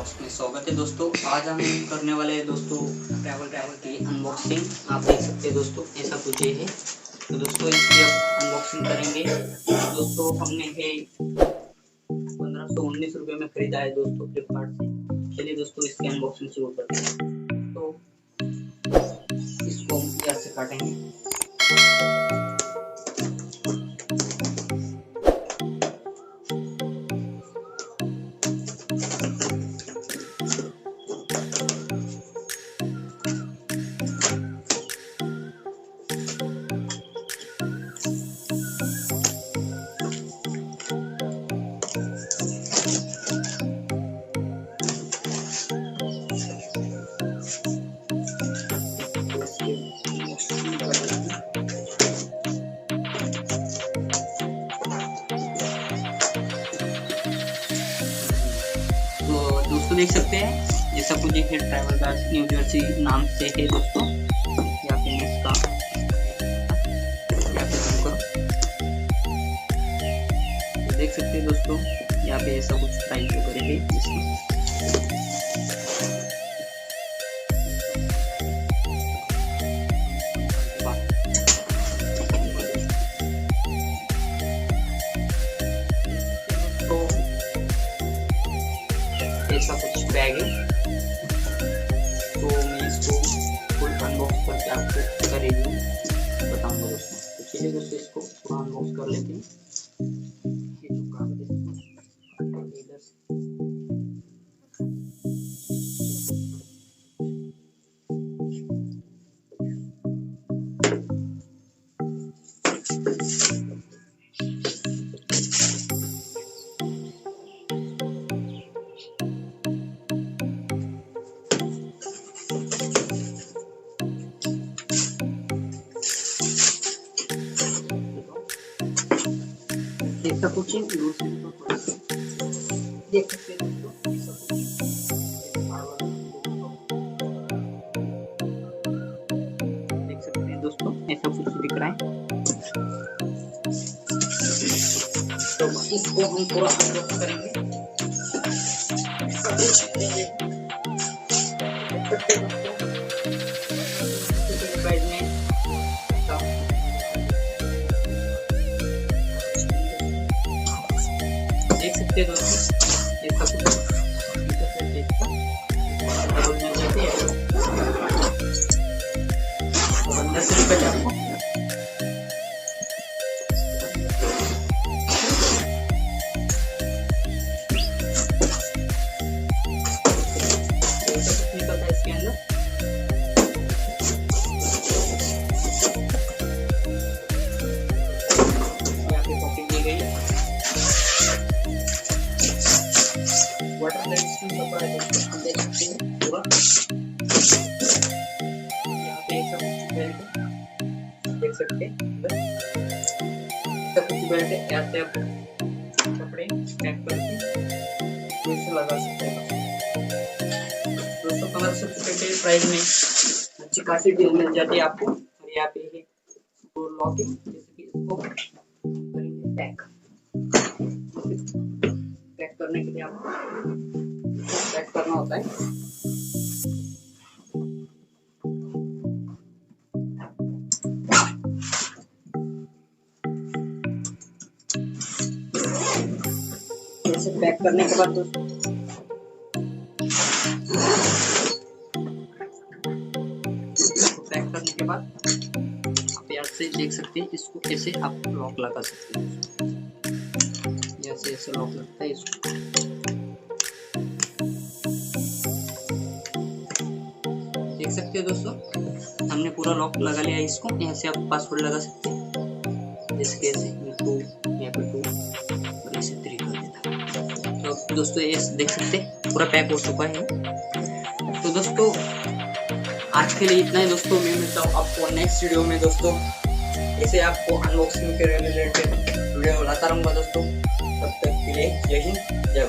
Blogs में स्वागत है दोस्तों। आज हम करने वाले हैं दोस्तों ट्रैवल की अनबॉक्सिंग। आप देख सकते हैं दोस्तों ऐसा कुछ ये है। तो दोस्तों इसकी अब अनबॉक्सिंग करेंगे। दोस्तों हमने ये 1519 रुपये में खरीदा है दोस्तों फ्लिपकार्ट से। चलिए दोस्तों इसकी अनबॉक्सिंग शुरू करते हैं। तो इसको हम प्यार से काटेंगे। दोस्तों देख सकते हैं ऐसा कुछ है। ट्रैवल गार्ड न्यू जर्सी नाम से है दोस्तों। यहाँ पे इसका देख सकते हैं दोस्तों। यहाँ पे ऐसा कुछ प्राइस वगैरह है इसमें। ऐसा कुछ बैग है। तो मैं इसको फुल अनबॉक्स करके आपको का रिव्यू बताऊंगा दोस्तों। तो चलिए दोस्तों इसको पूरा अनबॉक्स कर लेते हैं। ये जो कागज है इधर से ऐसा कुछ देख सकते हैं दोस्तों। देख सकते हैं दोस्तों ऐसा कुछ दिख रहा है। तो इसको हम पूरा अनबॉक्स करेंगे। देख सकते हैं दोस्तों ये सब अंदर से निकल जाएगा। निकलता है इसके अंदर। यहाँ पे पॉकेट दी गई है। वाटर रेजिस्टेंस कपड़ा है दोस्तों। हम देख सकते हैं पूरा। यहाँ पे सब कुछ बेल्ट है, देख सकते हैं सब कुछ बेल्ट है। यहाँ से आप कपड़े पैक करके इसे लगा सकते हैं दोस्तों। 1500 रुपये के प्राइस में अच्छी खासी डील मिल जाती है आपको। और यहाँ पे है लॉकिंग, जैसे कि इसको करेंगे पैक करने के लिए आपको पैक करना होता है। ऐसे पैक करने के बाद दोस्तों पैक करने के बाद आप यहाँ से देख सकते हैं। इसको ऐसे आप लॉक लगा सकते हैं। जैसे ऐसे लॉक लगता है इसको। देख सकते हैं दोस्तों हमने पूरा लॉक लगा लिया है इसको। यहाँ से आप पासवर्ड लगा सकते हैं। जैसे कि ऐसे 2 यहाँ पे 2 और ऐसे 3 कर देता। तो दोस्तों ये देख सकते हैं पूरा पैक हो चुका है। तो दोस्तों आज के लिए इतना ही दोस्तों। मैं मिलता हूँ आपको नेक्स्ट वीडियो में दोस्तों। ऐसे आपको अनबॉक्सिंग के रिलेटेड वीडियो लाता रहूँगा दोस्तों। तब तक के लिए जय हिंद जय भारत।